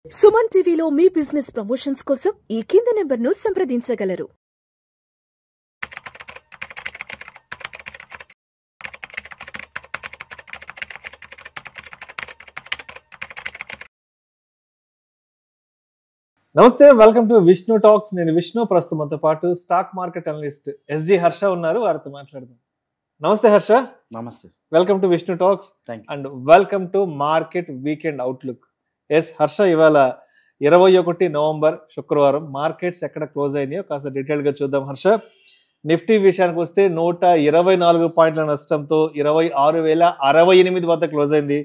సుమన్ టీవీలో మీ business promotions కోసం ఈ కింది నెంబర్ను సంప్రదించగలరు. నమస్తే, వెల్కమ్ టు విష్ణు టాక్స్. నేను విష్ణు. ప్రస్తుతంతో పాటు stock market analyst SG Harsha ఉన్నారు. వారితో మాట్లాడదాం. నమస్తే హర్ష. నమస్తే. Welcome to Vishnu talks and welcome to market weekend outlook. Yes Harsha, ఇవాళ 21 నవంబర్ శుక్రవారం. మార్కెట్స్ ఎక్కడ క్లోజ్ అయినాయో కాస్త డీటెయిల్ గా చూద్దాం హర్ష. నిఫ్టీ విషయానికి వస్తే 124 పాయింట్ల నష్టంతో 26,068 వద్ద క్లోజ్ అయింది.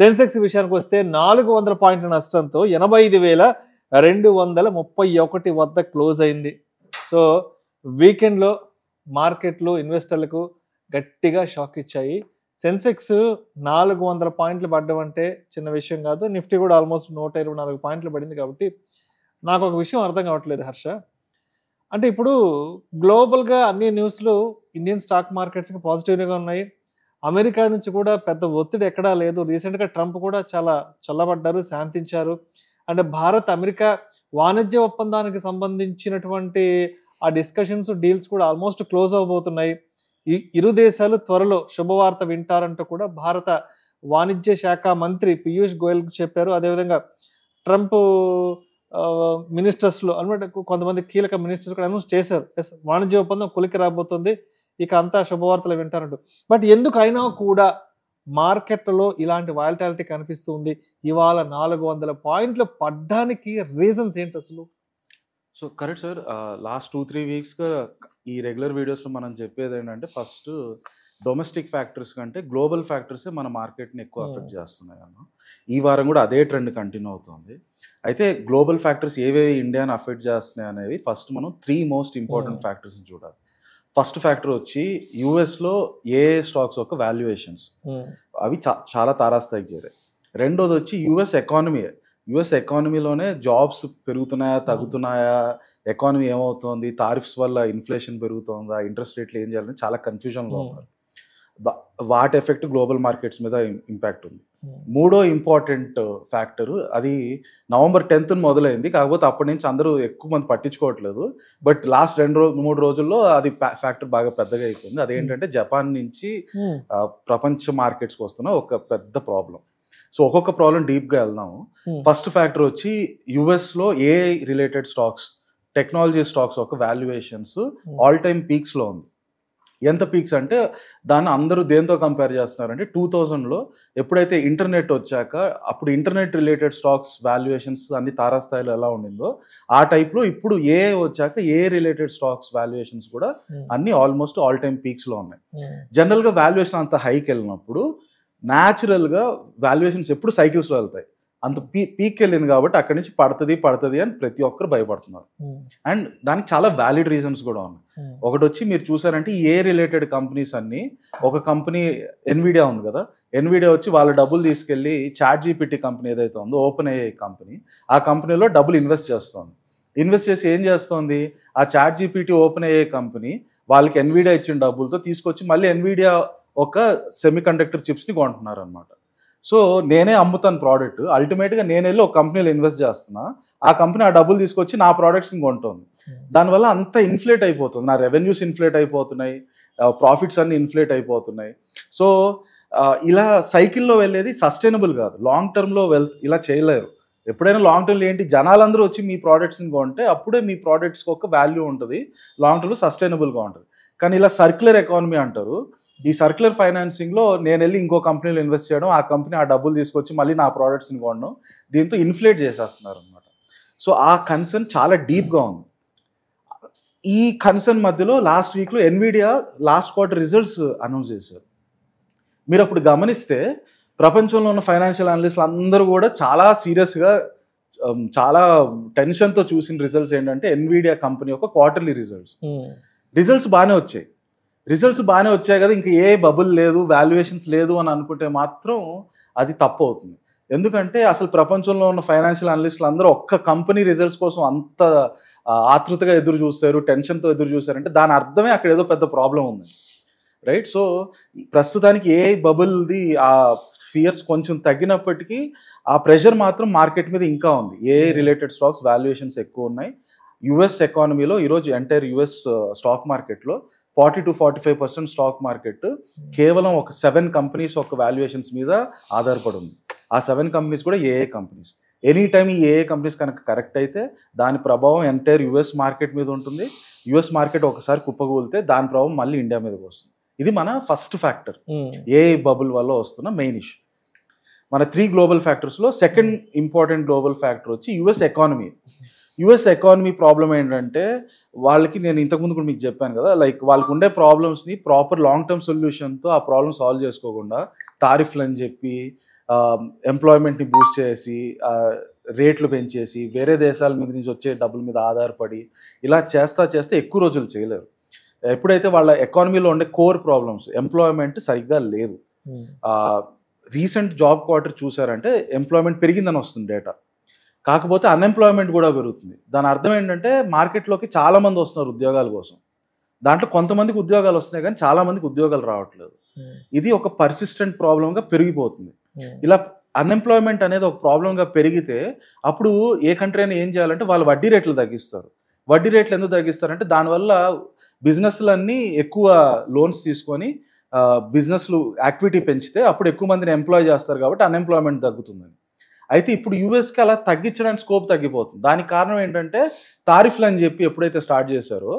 సెన్సెక్స్ విషయానికి వస్తే 400 పాయింట్ల నష్టంతో 85,231 వద్ద క్లోజ్ అయింది. సో వీకెండ్ లో మార్కెట్లు ఇన్వెస్టర్లకు గట్టిగా షాక్ ఇచ్చాయి. సెన్సెక్స్ 400 పాయింట్లు పడ్డం అంటే చిన్న విషయం కాదు. నిఫ్టీ కూడా ఆల్మోస్ట్ 124 పాయింట్లు పడింది. కాబట్టి నాకు ఒక విషయం అర్థం కావట్లేదు హర్ష. అంటే ఇప్పుడు గ్లోబల్గా అన్ని న్యూస్లు ఇండియన్ స్టాక్ మార్కెట్స్కి పాజిటివ్గా ఉన్నాయి. అమెరికా నుంచి కూడా పెద్ద ఒత్తిడి ఎక్కడా లేదు. రీసెంట్గా ట్రంప్ కూడా చాలా చల్లబడ్డారు, శాంతించారు. అంటే భారత్ అమెరికా వాణిజ్య ఒప్పందానికి సంబంధించినటువంటి ఆ డిస్కషన్స్, డీల్స్ కూడా ఆల్మోస్ట్ క్లోజ్ అవబోతున్నాయి. ఈ ఇరు దేశాలు త్వరలో శుభవార్త వింటారంటూ కూడా భారత వాణిజ్య శాఖ మంత్రి పీయూష్ గోయల్ చెప్పారు. అదేవిధంగా ట్రంప్ మినిస్టర్స్లో అనమాట కొంతమంది కీలక మినిస్టర్స్ కూడా అనౌన్స్ చేశారు. వాణిజ్య ఒప్పందం కొలికి రాబోతుంది, ఇక అంతా శుభవార్తలు వింటారంటూ. బట్ ఎందుకు అయినా కూడా మార్కెట్లో ఇలాంటి వాలటాలిటీ కనిపిస్తుంది. ఇవాళ 400 పాయింట్లు పడ్డానికి రీజన్స్ ఏంటి అసలు? So correct sir. లాస్ట్ 2-3 వీక్స్గా ఈ రెగ్యులర్ వీడియోస్లో మనం చెప్పేది ఏంటంటే, ఫస్ట్ డొమెస్టిక్ ఫ్యాక్టర్స్ కంటే గ్లోబల్ ఫ్యాక్టర్సే మన మార్కెట్ని ఎక్కువ అఫెక్ట్ చేస్తున్నాయి అన్న. ఈ వారం కూడా అదే ట్రెండ్ కంటిన్యూ అవుతుంది. అయితే గ్లోబల్ ఫ్యాక్టర్స్ ఏవేవి ఇండియాని అఫెక్ట్ చేస్తున్నాయి అనేది ఫస్ట్ మనం 3 మోస్ట్ ఇంపార్టెంట్ ఫ్యాక్టర్స్ని చూడాలి. ఫస్ట్ ఫ్యాక్టర్ వచ్చి యూఎస్లో ఏ స్టాక్స్ యొక్క వాల్యుయేషన్స్, అవి చాలా తారాస్థాయికి చేరాయి. రెండోది వచ్చి యుఎస్ ఎకానమీలోనే జాబ్స్ పెరుగుతున్నాయా తగ్గుతున్నాయా, ఎకానమీ ఏమవుతుంది, టారిఫ్స్ వల్ల ఇన్ఫ్లేషన్ పెరుగుతుందా, ఇంట్రెస్ట్ రేట్లు ఏం చేయాలని చాలా కన్ఫ్యూజన్లో ఉన్నారు. వాటి ఎఫెక్ట్ గ్లోబల్ మార్కెట్స్ మీద ఇంపాక్ట్ ఉంది. మూడో ఇంపార్టెంట్ ఫ్యాక్టర్, అది నవంబర్ 10th మొదలైంది. కాకపోతే అప్పటి నుంచి అందరూ ఎక్కువ మంది పట్టించుకోవట్లేదు. బట్ లాస్ట్ 2-3 రోజుల్లో అది ఫ్యాక్టర్ బాగా పెద్దగా అయిపోయింది. అదేంటంటే జపాన్ నుంచి ప్రపంచ మార్కెట్స్కి వస్తున్న ఒక పెద్ద ప్రాబ్లం. సో ఒక్కొక్క ప్రాబ్లం డీప్గా వెళ్దాము. ఫస్ట్ ఫ్యాక్టర్ వచ్చి యుఎస్లో AI related stocks, technology stocks ఒక వాల్యుయేషన్స్ ఆల్ టైమ్ పీక్స్లో ఉంది. ఎంత పీక్స్ అంటే దాన్ని అందరూ దేంతో కంపేర్ చేస్తున్నారంటే 2000లో ఎప్పుడైతే ఇంటర్నెట్ వచ్చాక అప్పుడు ఇంటర్నెట్ రిలేటెడ్ స్టాక్స్ వాల్యుయేషన్స్ అన్ని తారాస్థాయిలో ఎలా ఉండిందో ఆ టైప్లో ఇప్పుడు ఏఐ వచ్చాక ఏఐ రిలేటెడ్ స్టాక్స్ వాల్యుయేషన్స్ కూడా అన్ని ఆల్మోస్ట్ ఆల్ టైమ్ పీక్స్లో ఉన్నాయి. జనరల్గా వాల్యుయేషన్ అంత హైకి వెళ్ళినప్పుడు న్యాచురల్గా వాల్యుయేషన్స్ ఎప్పుడు సైకిల్స్లో వెళ్తాయి. అంత పీక్ వెళ్ళింది కాబట్టి అక్కడి నుంచి పడుతుంది అని ప్రతి ఒక్కరు భయపడుతున్నారు. అండ్ దానికి చాలా వ్యాలిడ్ రీజన్స్ కూడా ఉన్నాయి. ఒకటి వచ్చి మీరు చూసారంటే ఏ రిలేటెడ్ కంపెనీస్ అన్ని, ఒక కంపెనీ ఎన్విడియా ఉంది కదా, ఎన్విడియా వచ్చి వాళ్ళ డబ్బులు తీసుకెళ్ళి ChatGPT కంపెనీ ఏదైతే ఉందో, ఓపెన్ ఏఐ కంపెనీ, ఆ కంపెనీలో డబ్బులు ఇన్వెస్ట్ చేసి ఏం చేస్తోంది, ఆ ChatGPT ఓపెన్ ఏఐ కంపెనీ వాళ్ళకి ఎన్విడియా ఇచ్చిన డబ్బులతో తీసుకొచ్చి మళ్ళీ ఎన్విడియా ఒక సెమీ కండక్టర్ చిప్స్ని కొంటున్నారు అనమాట. సో నేనే అమ్ముతాను ప్రోడక్ట్, అల్టిమేట్గా నేను వెళ్ళి ఒక కంపెనీలో ఇన్వెస్ట్ చేస్తున్నా, ఆ కంపెనీ ఆ డబ్బులు తీసుకొచ్చి నా ప్రోడక్ట్స్ని కొంటుంది. దానివల్ల అంత ఇన్ఫ్లేట్ అయిపోతుంది, నా రెవెన్యూస్ ఇన్ఫ్లేట్ అయిపోతున్నాయి, ప్రాఫిట్స్ అన్ని ఇన్ఫ్లేట్ అయిపోతున్నాయి. సో ఇలా సైకిల్లో వెళ్ళేది సస్టైనబుల్ కాదు. లాంగ్ టర్మ్లో ఇలా చేయలేరు. ఎప్పుడైనా లాంగ్ టర్మ్లో ఏంటి, జనాలందరూ వచ్చి మీ ప్రోడక్ట్స్ని కొంటే అప్పుడే మీ ప్రోడక్ట్స్కి ఒక వాల్యూ ఉంటుంది, లాంగ్ టర్మ్లో సస్టైనబుల్గా ఉంటుంది. కానీ ఇలా సర్క్యులర్ ఎకానమీ అంటారు. ఈ సర్క్యులర్ ఫైనాన్సింగ్లో నేను వెళ్ళి ఇంకో కంపెనీలో ఇన్వెస్ట్ చేయడం, ఆ కంపెనీ ఆ డబ్బులు తీసుకొచ్చి మళ్ళీ నా ప్రోడక్ట్స్ని కొనడం, దీంతో ఇన్ఫ్లేట్ చేసేస్తున్నారు అనమాట. సో ఆ కన్సర్న్ చాలా డీప్గా ఉంది. ఈ కన్సర్న్ మధ్యలో లాస్ట్ వీక్లో Nvidia last quarter results announce చేశారు. మీరు అప్పుడు గమనిస్తే ప్రపంచంలో ఉన్న ఫైనాన్షియల్ అనలిస్టులు అందరూ కూడా చాలా సీరియస్గా, చాలా టెన్షన్తో చూసిన రిజల్ట్స్ ఏంటంటే ఎన్విడియా కంపెనీ యొక్క క్వార్టర్లీ రిజల్ట్స్ బాగానే వచ్చాయి కదా, ఇంకా ఏ బబుల్ లేదు, వాల్యుయేషన్స్ లేదు అని అనుకుంటే మాత్రం అది తప్పు అవుతుంది. ఎందుకంటే అసలు ప్రపంచంలో ఉన్న ఫైనాన్షియల్ అనలిస్టులు అందరూ ఒక్క కంపెనీ రిజల్ట్స్ కోసం అంత ఆతృతగా ఎదురు చూస్తారు, టెన్షన్తో ఎదురు చూస్తారంటే దాని అర్థమే అక్కడ ఏదో పెద్ద ప్రాబ్లం ఉంది, రైట్? సో ప్రస్తుతానికి ఏ బబుల్ది ఆ ఫియర్స్ కొంచెం తగ్గినప్పటికీ ఆ ప్రెషర్ మాత్రం మార్కెట్ మీద ఇంకా ఉంది. ఏ రిలేటెడ్ స్టాక్స్ వాల్యుయేషన్స్ ఎక్కువ ఉన్నాయి. యుఎస్ ఎకానమీలో ఈరోజు ఎంటైర్ యుఎస్ స్టాక్ మార్కెట్లో 40 to 45% స్టాక్ మార్కెట్ కేవలం ఒక 7 కంపెనీస్ ఒక వాల్యుయేషన్స్ మీద ఆధారపడి ఉంది. ఆ 7 కంపెనీస్ కూడా ఏఏ కంపెనీస్. ఎనీ టైమ్ ఈ ఏఏ కంపెనీస్ కనుక కరెక్ట్ అయితే దాని ప్రభావం ఎంటైర్ యుఎస్ మార్కెట్ మీద ఉంటుంది. యుఎస్ మార్కెట్ ఒకసారి కుప్పగూలితే దాని ప్రభావం మళ్ళీ ఇండియా మీదకి వస్తుంది. ఇది మన ఫస్ట్ ఫ్యాక్టర్, ఏఐ బబుల్ వల్ల వస్తున్న మెయిన్ ఇష్యూ. మన 3 గ్లోబల్ ఫ్యాక్టర్స్లో సెకండ్ ఇంపార్టెంట్ గ్లోబల్ ఫ్యాక్టర్ వచ్చి US economy. US economy problem ఏంటంటే వాళ్ళకి, నేను ఇంతకుముందు కూడా మీకు చెప్పాను కదా, లైక్ వాళ్ళకు ఉండే ప్రాబ్లమ్స్ని ప్రాపర్ లాంగ్ టర్మ్ సొల్యూషన్తో ఆ ప్రాబ్లమ్ సాల్వ్ చేసుకోకుండా టారిఫ్లు అని చెప్పి ఎంప్లాయ్మెంట్ని బూస్ట్ చేసి రేట్లు పెంచేసి వేరే దేశాల మీద నుంచి వచ్చే డబ్బుల మీద ఆధారపడి ఇలా చేస్తే ఎక్కువ రోజులు చేయలేరు. ఎప్పుడైతే వాళ్ళ ఎకానమీలో ఉండే కోర్ ప్రాబ్లమ్స్, ఎంప్లాయ్మెంట్ సరిగ్గా లేదు. రీసెంట్ జాబ్ క్వార్టర్ చూసారంటే ఎంప్లాయ్మెంట్ పెరిగిందని వస్తుంది డేటా, కాకపోతే అన్ఎంప్లాయ్మెంట్ కూడా పెరుగుతుంది. దాని అర్థం ఏంటంటే మార్కెట్లోకి చాలా మంది వస్తున్నారు ఉద్యోగాల కోసం. దాంట్లో కొంతమందికి ఉద్యోగాలు వస్తున్నాయి కానీ చాలా మందికి ఉద్యోగాలు రావట్లేదు. ఇది ఒక పర్సిస్టెంట్ ప్రాబ్లంగా పెరిగిపోతుంది. ఇలా అన్ఎంప్లాయ్మెంట్ అనేది ఒక ప్రాబ్లంగా పెరిగితే అప్పుడు ఏ కంట్రీ అయినా ఏం చేయాలంటే వాళ్ళు వడ్డీ రేట్లు తగ్గిస్తారు. వడ్డీ రేట్లు ఎందుకు తగ్గిస్తారంటే దానివల్ల బిజినెస్లన్నీ ఎక్కువ లోన్స్ తీసుకొని బిజినెస్లు యాక్టివిటీ పెంచితే అప్పుడు ఎక్కువ మందిని ఎంప్లాయ్ చేస్తారు కాబట్టి అన్ఎంప్లాయ్మెంట్ తగ్గుతుందని. అయితే ఇప్పుడు యూఎస్కి అలా తగ్గించడానికి స్కోప్ తగ్గిపోతుంది. దానికి కారణం ఏంటంటే టారిఫ్లు అని చెప్పి ఎప్పుడైతే స్టార్ట్ చేశారో,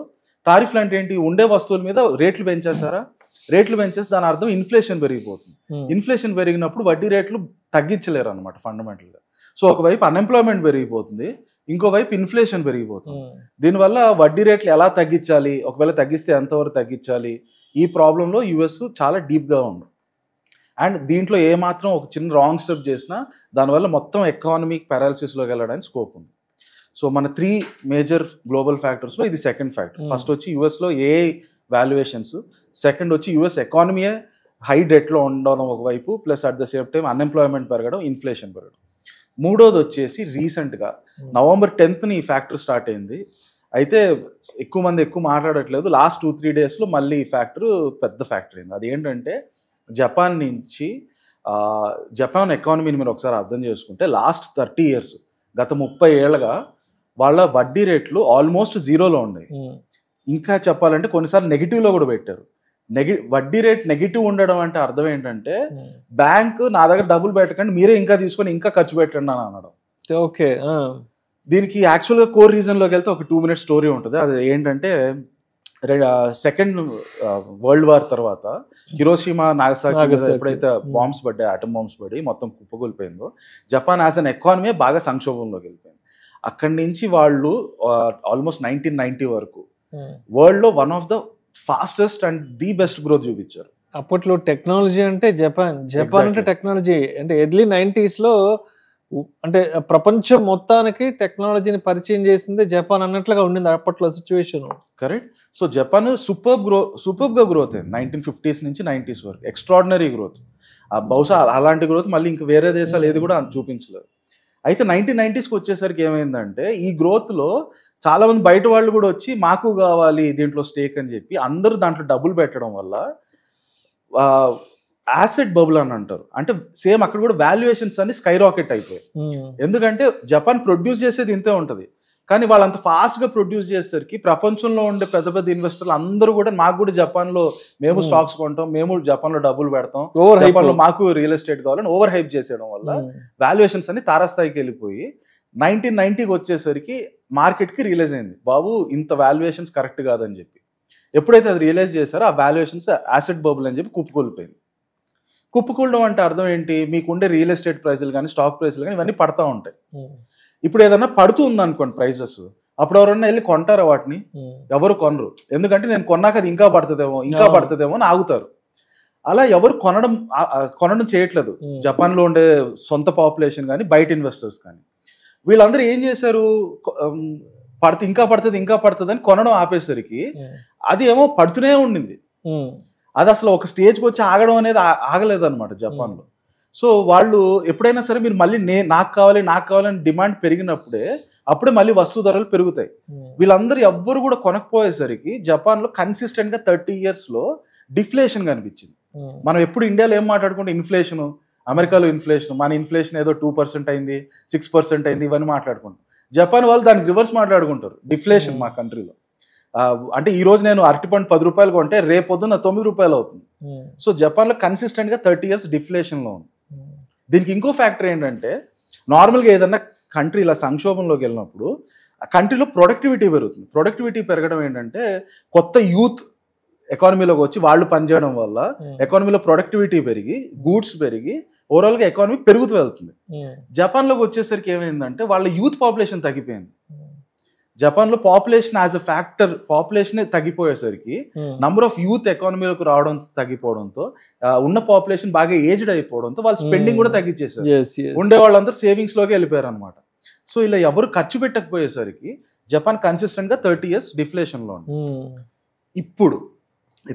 టారిఫ్లు అంటే ఏంటి, ఉండే వస్తువుల మీద రేట్లు పెంచేశారా, రేట్లు పెంచేసి దాని అర్థం ఇన్ఫ్లేషన్ పెరిగిపోతుంది. ఇన్ఫ్లేషన్ పెరిగినప్పుడు వడ్డీ రేట్లు తగ్గించలేరు అనమాట ఫండమెంటల్గా. సో ఒకవైపు అన్ఎంప్లాయ్మెంట్ పెరిగిపోతుంది, ఇంకోవైపు ఇన్ఫ్లేషన్ పెరిగిపోతుంది. దీనివల్ల వడ్డీ రేట్లు ఎలా తగ్గించాలి, ఒకవేళ తగ్గిస్తే ఎంతవరకు తగ్గించాలి, ఈ ప్రాబ్లంలో యుఎస్ చాలా డీప్గా ఉంది. అండ్ దీంట్లో ఏమాత్రం ఒక చిన్న రాంగ్ స్టెప్ చేసినా దానివల్ల మొత్తం ఎకానమిక్ పారాలిసిస్లోకి వెళ్ళడానికి స్కోప్ ఉంది. సో మన 3 మేజర్ గ్లోబల్ ఫ్యాక్టర్స్లో ఇది సెకండ్ ఫ్యాక్టర్. ఫస్ట్ వచ్చి యుఎస్లో ఏఐ వాల్యుయేషన్స్, సెకండ్ వచ్చి యుఎస్ ఎకానమీయే హై డెట్లో ఉండడం ఒకవైపు, plus at the same time unemployment పెరగడం, ఇన్ఫ్లేషన్ పెరగడం. మూడోది వచ్చేసి రీసెంట్గా November 10th ఈ ఫ్యాక్టర్ స్టార్ట్ అయింది. అయితే ఎక్కువ మంది ఎక్కువ మాట్లాడట్లేదు. లాస్ట్ 2-3 డేస్లో మళ్ళీ ఈ ఫ్యాక్టర్ పెద్ద ఫ్యాక్టర్ అయింది. అదేంటంటే జపాన్ నుంచి, జపాన్ ఎకానమీని మీరు ఒకసారి అర్థం చేసుకుంటే లాస్ట్ 30 years, గత 30 ఏళ్ళగా వాళ్ళ వడ్డీ రేట్లు ఆల్మోస్ట్ జీరోలో ఉన్నాయి. ఇంకా చెప్పాలంటే కొన్నిసార్లు నెగిటివ్లో కూడా పెట్టారు. వడ్డీ రేట్ నెగిటివ్ ఉండడం అంటే అర్థం ఏంటంటే బ్యాంక్ నా దగ్గర డబ్బులు పెట్టకండి, మీరే ఇంకా తీసుకొని ఇంకా ఖర్చు పెట్టండి అని అనడం. ఓకే, దీనికి యాక్చువల్గా కోర్ రీజన్లోకి వెళ్తే ఒక 2 minute స్టోరీ ఉంటుంది. అది ఏంటంటే సెకండ్ వరల్డ్ వార్ తర్వాత హిరోషిమా నాగసాకి ఎప్పుడైతే బాంబ్స్ పడ్డాయి, ఆటమ్ బాంబ్స్ పడి మొత్తం కుప్పకూలిపోయిందో, జపాన్ యాజ్ అన్ ఎకానమీ బాగా సంక్షోభంలోకి వెళ్ళిపోయింది. అక్కడి నుంచి వాళ్ళు ఆల్మోస్ట్ 1990 వరకు వరల్డ్ లో one of the fastest and the best growth చూపించారు. అప్పట్లో టెక్నాలజీ అంటే జపాన్ అంటే టెక్నాలజీ అంటే ఎర్లీ 90s లో అంటే ప్రపంచం మొత్తానికి టెక్నాలజీని పరిచయం చేసింది జపాన్ అన్నట్లుగా ఉండింది అప్పట్లో సిచ్యువేషన్. కరెక్ట్. సో జపాన్ సూపర్గా గ్రోత్ అయింది 1950s నుంచి 90s వరకు. Extraordinary growth. బహుశా అలాంటి గ్రోత్ మళ్ళీ ఇంక వేరే దేశాలు ఏది కూడా చూపించలేదు. అయితే 1990sకి వచ్చేసరికి ఏమైందంటే ఈ గ్రోత్లో చాలా మంది బయట వాళ్ళు కూడా వచ్చి మాకు కావాలి దీంట్లో స్టేక్ అని చెప్పి అందరూ దాంట్లో డబ్బులు పెట్టడం వల్ల యాసెట్ బబుల్ అని అంటారు. అంటే సేమ్ అక్కడ కూడా వాల్యుయేషన్స్ అన్ని స్కై రాకెట్ అయిపోయాయి. ఎందుకంటే జపాన్ ప్రొడ్యూస్ చేసేది ఇంతే ఉంటుంది, కానీ వాళ్ళు అంత ఫాస్ట్గా ప్రొడ్యూస్ చేసేసరికి ప్రపంచంలో ఉండే పెద్ద పెద్ద ఇన్వెస్టర్లు అందరూ కూడా మాకు కూడా జపాన్లో మేము స్టాక్స్ కొంటాం, మేము జపాన్లో డబ్బులు పెడతాం, జపాన్లో మాకు రియల్ ఎస్టేట్ కావాలని ఓవర్ హైప్ చేసేయడం వల్ల వాల్యుయేషన్స్ అన్ని తారాస్థాయికి వెళ్ళిపోయి 1990కి వచ్చేసరికి మార్కెట్కి రియలైజ్ అయింది బాబు ఇంత వాల్యుయేషన్స్ కరెక్ట్ కాదని చెప్పి. ఎప్పుడైతే అది రియలైజ్ చేశారో ఆ వాల్యుయేషన్స్ యాసెట్ బబుల్ అని చెప్పి కుప్పకూలిపోయింది. కుప్పకూలడం అంటే అర్థం ఏంటి, మీకుండే రియల్ ఎస్టేట్ ప్రైజులు కానీ స్టాక్ ప్రైజులు కానీ ఇవన్నీ పడతా ఉంటాయి. ఇప్పుడు ఏదన్నా పడుతుంది అనుకోండి ప్రైజెస్, అప్పుడు ఎవరన్నా వెళ్ళి కొంటారా వాటిని? ఎవరు కొనరు. ఎందుకంటే నేను కొన్నాక అది ఇంకా పడుతుందేమో అని ఆగుతారు. అలా ఎవరు కొనడం చేయట్లేదు జపాన్లో ఉండే సొంత పాపులేషన్ కానీ బయట ఇన్వెస్టర్స్ కానీ. వీళ్ళందరూ ఏం చేశారు, ఇంకా పడుతుంది అని కొనడం ఆపేసరికి అది ఏమో పడుతూనే ఉండింది. అది అసలు ఒక స్టేజ్కి వచ్చి ఆగడం అనేది ఆగలేదన్నమాట జపాన్లో. సో వాళ్ళు ఎప్పుడైనా సరే మీరు మళ్ళీ నాకు కావాలని డిమాండ్ అప్పుడే మళ్ళీ వస్తు ధరలు పెరుగుతాయి. వీళ్ళందరూ ఎవ్వరు కూడా కొనకపోయేసరికి జపాన్లో కన్సిస్టెంట్గా 30 yearsలో డిఫ్లేషన్ కనిపించింది. మనం ఎప్పుడు ఇండియాలో ఏం మాట్లాడుకుంటే ఇన్ఫ్లేషన్, అమెరికాలో ఇన్ఫ్లేషన్, మన ఇన్ఫ్లేషన్ ఏదో 2% అయింది, 6% అయింది, ఇవన్నీ మాట్లాడుకుంటాం. జపాన్ వాళ్ళు దానికి రివర్స్ మాట్లాడుకుంటారు, డిఫ్లేషన్ మా కంట్రీలో. అంటే ఈ రోజు నేను అరటిపండు 10 రూపాయలు కొంటే రేపు పొద్దున్న 9 రూపాయలు అవుతుంది. సో జపాన్లో కన్సిస్టెంట్గా 30 years డిఫ్లేషన్లో ఉంది. దీనికి ఇంకో ఫ్యాక్టర్ ఏంటంటే, నార్మల్గా ఏదన్నా కంట్రీ ఇలా సంక్షోభంలోకి వెళ్ళినప్పుడు ఆ కంట్రీలో ప్రొడక్టివిటీ పెరుగుతుంది. ప్రొడక్టివిటీ పెరగడం ఏంటంటే, కొత్త యూత్ ఎకానమీలోకి వచ్చి వాళ్ళు పనిచేయడం వల్ల ఎకానమీలో ప్రొడక్టివిటీ పెరిగి, గూడ్స్ పెరిగి, ఓవరాల్గా ఎకానమీ పెరుగుతూ వెళ్తుంది. జపాన్లోకి వచ్చేసరికి ఏమైందంటే, వాళ్ళ యూత్ పాపులేషన్ తగ్గిపోయింది. జపాన్లో population as a factor, population తగ్గిపోయేసరికి నంబర్ ఆఫ్ యూత్ ఎకానమీలోకి రావడం తగ్గిపోవడంతో, ఉన్న పాపులేషన్ బాగా ఏజ్డ్ అయిపోవడంతో వాళ్ళు స్పెండింగ్ కూడా తగ్గించేసారు. ఉండే వాళ్ళందరూ సేవింగ్స్ లోకి వెళ్ళిపోయారు అనమాట. సో ఇలా ఎవరు ఖర్చు పెట్టకపోయేసరికి జపాన్ కన్సిస్టెంట్ గా 30 years డిఫ్లేషన్ లో ఉంది. ఇప్పుడు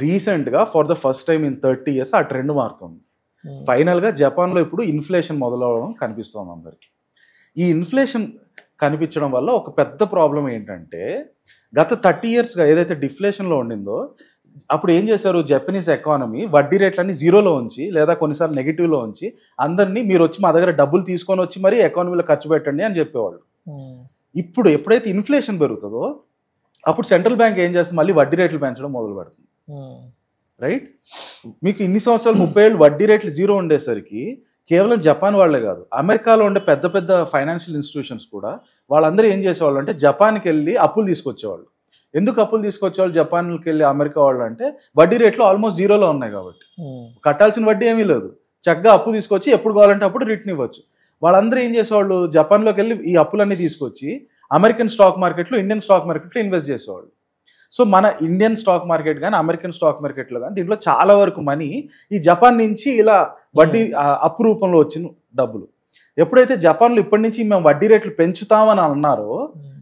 రీసెంట్ గా for the first time in 30 years ఆ ట్రెండ్ మారుతుంది. ఫైనల్ గా జపాన్ లో ఇప్పుడు ఇన్ఫ్లేషన్ మొదలవడం కనిపిస్తుంది అందరికి. ఈ ఇన్ఫ్లేషన్ కనిపించడం వల్ల ఒక పెద్ద ప్రాబ్లం ఏంటంటే, గత 30 years గా ఏదైతే డిఫ్లేషన్ లో ఉండిందో, అప్పుడు ఏం చేశారు, జపనీస్ ఎకానమీ వడ్డీ రేట్లన్నీ జీరోలో ఉంచి, లేదా కొన్నిసార్లు నెగిటివ్లో ఉంచి, అందరినీ మీరు వచ్చి మా దగ్గర డబ్బులు తీసుకొని వచ్చి మరి ఎకానమీలో ఖర్చు పెట్టండి అని చెప్పేవాళ్ళు. ఇప్పుడు ఎప్పుడైతే ఇన్ఫ్లేషన్ పెరుగుతుందో అప్పుడు సెంట్రల్ బ్యాంక్ ఏం చేస్తుంది, మళ్ళీ వడ్డీ రేట్లు పెంచడం మొదలు పెడుతుంది. రైట్? మీకు ఇన్ని సంవత్సరాలు 30 ఏళ్ళు వడ్డీ రేట్లు జీరో ఉండేసరికి కేవలం జపాన్ వాళ్ళే కాదు, అమెరికాలో ఉండే పెద్ద పెద్ద ఫైనాన్షియల్ ఇన్స్టిట్యూషన్స్ కూడా వాళ్ళందరూ ఏం చేసేవాళ్ళు అంటే, జపాన్కి వెళ్ళి అప్పులు తీసుకొచ్చేవాళ్ళు. ఎందుకు అప్పులు తీసుకొచ్చేవాళ్ళు జపాన్కి వెళ్ళి అమెరికా వాళ్ళు అంటే, వడ్డీ రేట్లు ఆల్మోస్ట్ జీరోలో ఉన్నాయి కాబట్టి కట్టాల్సిన వడ్డీ ఏమీ లేదు, చక్కగా అప్పు తీసుకొచ్చి ఎప్పుడు కావాలంటే అప్పుడు రిటర్న్ ఇవ్వచ్చు. వాళ్ళందరూ ఏం చేసేవాళ్ళు, జపాన్లోకి వెళ్ళి ఈ అప్పులన్నీ తీసుకొచ్చి అమెరికన్ స్టాక్ మార్కెట్లో, ఇండియన్ స్టాక్ మార్కెట్లో ఇన్వెస్ట్ చేసేవాళ్ళు. సో మన ఇండియన్ స్టాక్ మార్కెట్ కానీ అమెరికన్ స్టాక్ మార్కెట్లో కానీ దీంట్లో చాలా వరకు మనీ ఈ జపాన్ నుంచి ఇలా వడ్డీ అప్పు రూపంలో వచ్చిన డబ్బులు. ఎప్పుడైతే జపాన్లో ఇప్పటి నుంచి మేము వడ్డీ రేట్లు పెంచుతామని అన్నారో,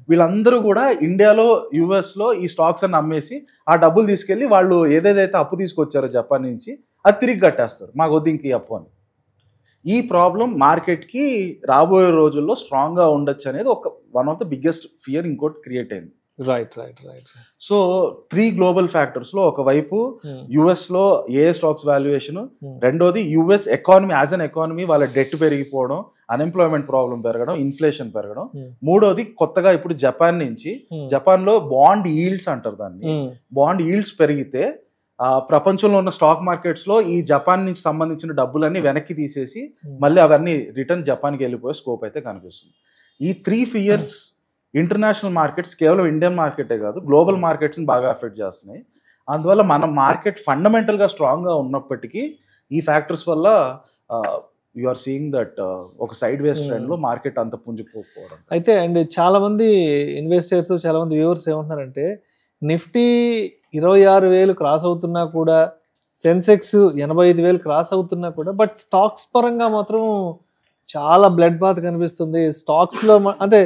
వీళ్ళందరూ కూడా ఇండియాలో, యుఎస్లో ఈ స్టాక్స్ అన్ని అమ్మేసి ఆ డబ్బులు తీసుకెళ్ళి వాళ్ళు ఏదేదైతే అప్పు తీసుకొచ్చారో జపాన్ నుంచి అది తిరిగి కట్టేస్తారు, మాకు వద్దు ఇంక ఈ అప్పు అని. ఈ ప్రాబ్లం మార్కెట్కి రాబోయే రోజుల్లో స్ట్రాంగ్గా ఉండొచ్చు అనేది ఒక one of the biggest fear ఇంకోటి క్రియేట్ అయింది. Right right right. So 3 global ఫ్యాక్టర్స్లో, ఒకవైపు యుఎస్లో ఏ స్టాక్స్ వాల్యుయేషన్, రెండోది US economy as an economy వాళ్ళ డెట్ పెరిగిపోవడం, అన్ఎంప్లాయ్మెంట్ ప్రాబ్లం పెరగడం, ఇన్ఫ్లేషన్ పెరగడం, మూడోది కొత్తగా ఇప్పుడు జపాన్ నుంచి, జపాన్లో బాండ్ ఈల్డ్స్ అంటారు దాన్ని, బాండ్ ఈల్డ్స్ పెరిగితే ప్రపంచంలో ఉన్న స్టాక్ మార్కెట్స్లో ఈ జపాన్ నుంచి సంబంధించిన డబ్బులన్నీ వెనక్కి తీసేసి మళ్ళీ అవన్నీ రిటర్న్ జపాన్కి వెళ్ళిపోయే స్కోప్ అయితే కనిపిస్తుంది. ఈ 3 ఫియర్స్ ఇంటర్నేషనల్ మార్కెట్స్, కేవలం ఇండియన్ మార్కెటే కాదు గ్లోబల్ మార్కెట్స్ని బాగా ఎఫెక్ట్ చేస్తున్నాయి. అందువల్ల మన మార్కెట్ ఫండమెంటల్గా స్ట్రాంగ్గా ఉన్నప్పటికీ ఈ ఫ్యాక్టర్స్ వల్ల యు ఆర్ సీయింగ్ దట్ ఒక సైడ్ వేస్ ట్రెండ్లో మార్కెట్ అంత పుంజుకోకపోవడం. అయితే అండ్ చాలామంది ఇన్వెస్టర్స్, చాలామంది వ్యూవర్స్ ఏమంటున్నారంటే, నిఫ్టీ 26,000 క్రాస్ అవుతున్నా కూడా, సెన్సెక్స్ 85,000 క్రాస్ అవుతున్నా కూడా, బట్ స్టాక్స్ పరంగా మాత్రం చాలా బ్లడ్ బాత్ కనిపిస్తుంది. స్టాక్స్లో అంటే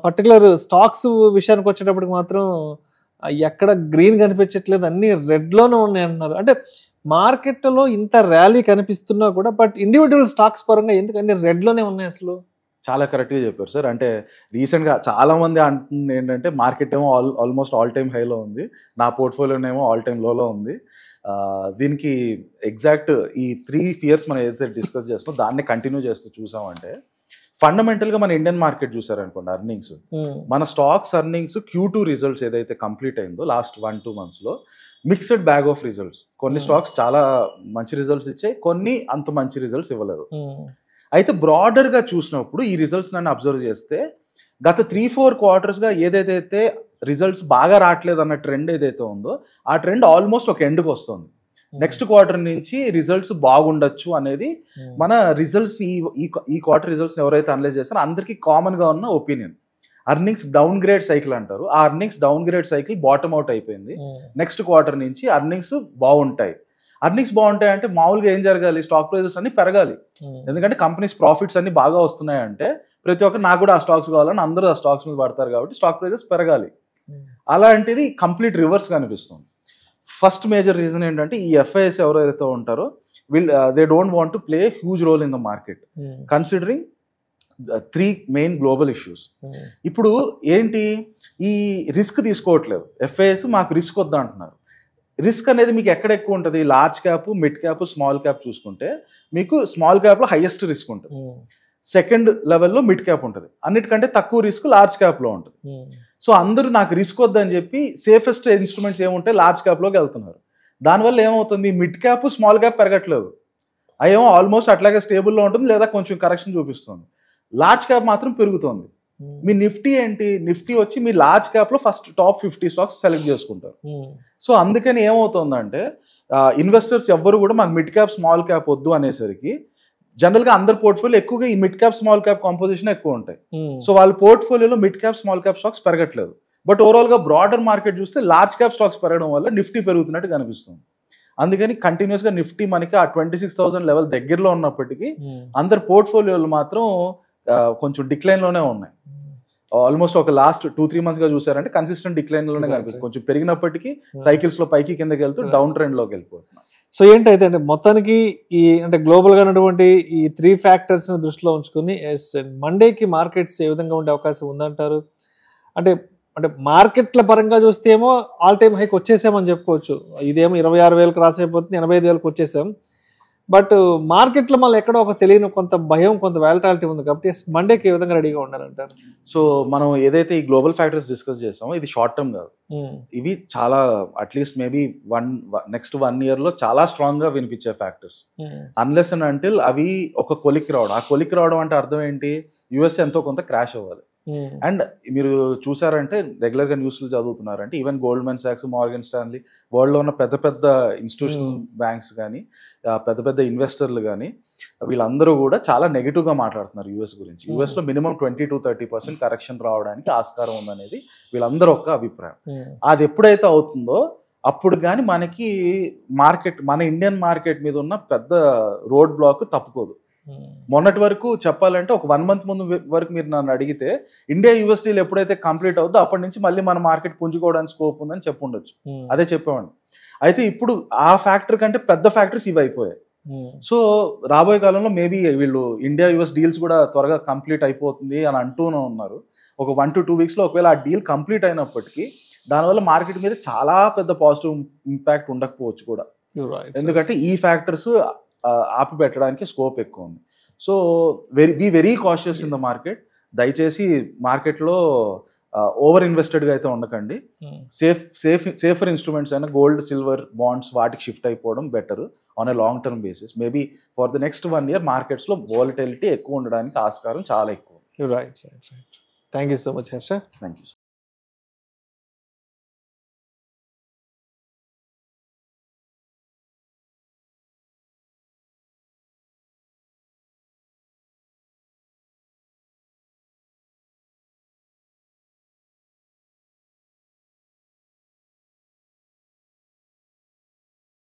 పర్టికులర్ స్టాక్స్ విషయానికి వచ్చేటప్పటికి మాత్రం ఎక్కడ గ్రీన్ కనిపించట్లేదు, అన్ని రెడ్లోనే ఉన్నాయి అంటున్నారు. అంటే మార్కెట్లో ఇంత ర్యాలీ కనిపిస్తున్నా కూడా బట్ ఇండివిజువల్ స్టాక్స్ పరంగా ఎందుకు అన్ని రెడ్లోనే ఉన్నాయి అసలు? చాలా కరెక్ట్గా చెప్పారు సార్. అంటే రీసెంట్గా చాలామంది అంటుంది ఏంటంటే, మార్కెట్ ఏమో ఆల్మోస్ట్ ఆల్ టైమ్ హైలో ఉంది, నా పోర్ట్ఫోలియోనేమో ఆల్ టైమ్ లోలో ఉంది. దీనికి ఎగ్జాక్ట్ ఈ 3 ఫియర్స్ మనం ఏదైతే డిస్కస్ చేస్తామో దాన్ని కంటిన్యూ చేస్తూ చూసామంటే, ఫండమెంటల్గా మన ఇండియన్ మార్కెట్ చూసారనుకోండి, అర్నింగ్స్, మన స్టాక్స్ అర్నింగ్స్ Q2 రిజల్ట్స్ ఏదైతే కంప్లీట్ అయిందో లాస్ట్ 1-2 monthsలో మిక్స్డ్ బ్యాగ్ ఆఫ్ రిజల్ట్స్. కొన్ని స్టాక్స్ చాలా మంచి రిజల్ట్స్ ఇచ్చాయి, కొన్ని అంత మంచి రిజల్ట్స్ ఇవ్వలేదు. అయితే బ్రాడర్గా చూసినప్పుడు ఈ రిజల్ట్స్ నన్ను అబ్జర్వ్ చేస్తే, గత 3-4 quartersగా ఏదైతే రిజల్ట్స్ బాగా రావట్లేదు అన్న ట్రెండ్ ఏదైతే ఉందో ఆ ట్రెండ్ ఆల్మోస్ట్ ఒక ఎండ్కి వస్తుంది. నెక్స్ట్ క్వార్టర్ నుంచి రిజల్ట్స్ బాగుండొచ్చు అనేది మన రిజల్ట్స్ని ఈ క్వార్టర్ రిజల్ట్స్ని ఎవరైతే అనలైజ్ చేస్తారో అందరికీ కామన్గా ఉన్న opinion. Earnings down grade cycle అంటారు, ఆ earnings down grade cycle bottom out అయిపోయింది. నెక్స్ట్ క్వార్టర్ నుంచి అర్నింగ్స్ బాగుంటాయి. అర్నింగ్స్ బాగుంటాయి అంటే మామూలుగా ఏం జరగాలి, స్టాక్ ప్రైజెస్ అన్ని పెరగాలి. ఎందుకంటే కంపెనీస్ ప్రాఫిట్స్ అన్ని బాగా వస్తున్నాయి అంటే ప్రతి ఒక్కరు నాకు కూడా ఆ స్టాక్స్ కావాలని అందరూ ఆ స్టాక్స్ మీద పడతారు కాబట్టి స్టాక్ ప్రైజెస్ పెరగాలి. అలాంటిది కంప్లీట్ రివర్స్ కనిపిస్తుంది. ఫస్ట్ మేజర్ రీజన్ ఏంటంటే, ఈ ఎఫ్ఐఎస్ ఎవరైతే ఉంటారో they don't want to play huge role in the market considering 3 main global issues. ఇప్పుడు ఏంటి, ఈ రిస్క్ తీసుకోవట్లేదు ఎఫ్ఐఎస్, మాకు రిస్క్ వద్దా అంటున్నారు. రిస్క్ అనేది మీకు ఎక్కడ ఎక్కువ ఉంటుంది, large cap, mid cap, small cap చూసుకుంటే మీకు స్మాల్ క్యాప్లో హైయెస్ట్ రిస్క్ ఉంటుంది, సెకండ్ లెవెల్లో మిడ్ క్యాప్ ఉంటుంది, అన్నిటికంటే తక్కువ రిస్క్ లార్జ్ క్యాప్లో ఉంటుంది. సో అందరూ నాకు రిస్క్ వద్దని చెప్పి సేఫెస్ట్ ఇన్స్ట్రుమెంట్స్ ఏముంటే లార్జ్ క్యాప్లోకి వెళ్తున్నారు. దానివల్ల ఏమవుతుంది, మిడ్ క్యాప్ స్మాల్ క్యాప్ పెరగట్లేదు, అవేమో ఆల్మోస్ట్ అట్లాగే స్టేబుల్లో ఉంటుంది లేదా కొంచెం కరెక్షన్ చూపిస్తుంది. లార్జ్ క్యాప్ మాత్రం పెరుగుతుంది. మీ నిఫ్టీ ఏంటి, నిఫ్టీ వచ్చి మీ లార్జ్ క్యాప్లో ఫస్ట్ టాప్ 50 స్టాక్స్ సెలెక్ట్ చేసుకుంటారు. సో అందుకని ఏమవుతుందంటే ఇన్వెస్టర్స్ ఎవ్వరు కూడా మాకు మిడ్ క్యాప్ స్మాల్ క్యాప్ వద్దు అనేసరికి జనరల్గా అందరి పోర్ట్ఫోలియో ఎక్కువగా ఈ mid cap small cap composition ఎక్కువ ఉంటాయి. సో వాళ్ళ పోర్ట్ఫోలియోలో mid cap small cap stocks పెరగట్లేదు. బట్ ఓవరాల్గా బ్రాడర్ మార్కెట్ చూస్తే లార్జ్ క్యాప్ స్టాక్స్ పెరగడం వల్ల నిఫ్టీ పెరుగుతున్నట్టు కనిపిస్తుంది. అందుకని కంటిన్యూస్గా నిఫ్టీ మనకి ఆ 26,000 లెవెల్ దగ్గరలో ఉన్నప్పటికీ అందరి పోర్ట్ఫోలియోలు మాత్రం కొంచెం డిక్లైన్లోనే ఉన్నాయి. ఆల్మోస్ట్ ఒక లాస్ట్ 2-3 months చూసారంటే కన్సిస్టెంట్ డిక్లైన్లోనే కనిపిస్తుంది. కొంచెం పెరిగినప్పటికీ సైకిల్స్లో పైకి కిందకి వెళ్తూ డౌన్ ట్రెండ్లోకి వెళ్ళిపోతున్నాం. సో ఏంటైతే అంటే మొత్తానికి ఈ అంటే గ్లోబల్గా ఉన్నటువంటి ఈ 3 factors దృష్టిలో ఉంచుకుని మండేకి మార్కెట్స్ ఏ విధంగా ఉండే అవకాశం ఉందంటారు? అంటే అంటే మార్కెట్ల పరంగా చూస్తే ఏమో ఆల్ టైమ్ హైక్ వచ్చేసామని చెప్పుకోవచ్చు. ఇదేమో 26,000 క్రాస్ అయిపోతుంది, 85,000 వచ్చేసాం. బట్ మార్కెట్లో మళ్ళీ ఎక్కడో ఒక తెలియని కొంత భయం, కొంత వాలటాలిటీ ఉంది కాబట్టి మండేకి ఏ విధంగా రెడీగా ఉండాలంటారు? సో మనం ఏదైతే ఈ గ్లోబల్ ఫ్యాక్టర్స్ డిస్కస్ చేసామో ఇది షార్ట్ టర్మ్ కాదు, ఇవి చాలా అట్లీస్ట్ మేబీ నెక్స్ట్ 1 yearలో చాలా స్ట్రాంగ్ గా వినిపించే ఫ్యాక్టర్స్. అన్లెస్ అండ్ అంటిల్ అవి ఒక కొలిక్ రావడం, ఆ కొలిక్ రావడం అంటే అర్థం ఏంటి, యుఎస్ఏ ఎంతో కొంత క్రాష్ అవ్వాలి. అండ్ మీరు చూసారంటే రెగ్యులర్ గా న్యూస్లు చదువుతున్నారంటే ఈవెన్ గోల్డ్మెన్ సాక్స్, మార్గన్ స్టాన్లీ, వరల్డ్ లో ఉన్న పెద్ద పెద్ద ఇన్స్టిట్యూషనల్ బ్యాంక్స్ కానీ పెద్ద పెద్ద ఇన్వెస్టర్లు కానీ వీళ్ళందరూ కూడా చాలా నెగిటివ్ గా మాట్లాడుతున్నారు యుఎస్ గురించి. యుఎస్ లో మినిమం 20-30% కరెక్షన్ రావడానికి ఆస్కారం ఉందనేది వీళ్ళందరూ ఒక అభిప్రాయం. అది ఎప్పుడైతే అవుతుందో అప్పుడు కానీ మనకి మార్కెట్, మన ఇండియన్ మార్కెట్ మీద ఉన్న పెద్ద రోడ్ బ్లాక్ తప్పుకోదు. మొన్నటి వరకు చెప్పాలంటే ఒక 1 month ముందు వరకు మీరు నన్ను అడిగితే ఇండియా యూఎస్ డీల్ ఎప్పుడైతే కంప్లీట్ అవుతుందో అప్పటి నుంచి మళ్ళీ మన మార్కెట్ పుంజుకోవడానికి స్కోప్ ఉందని చెప్పుండొచ్చు, అదే చెప్పేవాడిని. అయితే ఇప్పుడు ఆ ఫ్యాక్టర్ కంటే పెద్ద ఫ్యాక్టర్స్ ఇవి అయిపోయాయి. సో రాబోయే కాలంలో మేబీ వీళ్ళు ఇండియా యూఎస్ డీల్స్ కూడా త్వరగా కంప్లీట్ అయిపోతుంది అని అంటూనే ఉన్నారు. ఒక 1 to 2 weeksలో ఒకవేళ ఆ డీల్ కంప్లీట్ అయినప్పటికీ దానివల్ల మార్కెట్ మీద చాలా పెద్ద పాజిటివ్ ఇంపాక్ట్ ఉండకపోవచ్చు కూడా, ఎందుకంటే ఈ ఫ్యాక్టర్స్ ఆపి పెట్టడానికి స్కోప్ ఎక్కువ ఉంది. So be very cautious in the market. దయచేసి మార్కెట్లో ఓవర్ ఇన్వెస్టెడ్గా అయితే ఉండకండి. సేఫర్ ఇన్స్ట్రుమెంట్స్ అయినా గోల్డ్, సిల్వర్, బాండ్స్ వాటికి షిఫ్ట్ అయిపోవడం better on a long term basis. Maybe for the next 1 year మార్కెట్స్లో వాలటిలిటీ ఎక్కువ ఉండడానికి ఆస్కారం చాలా ఎక్కువ. Right. Thank you so much Harsha. Thank you.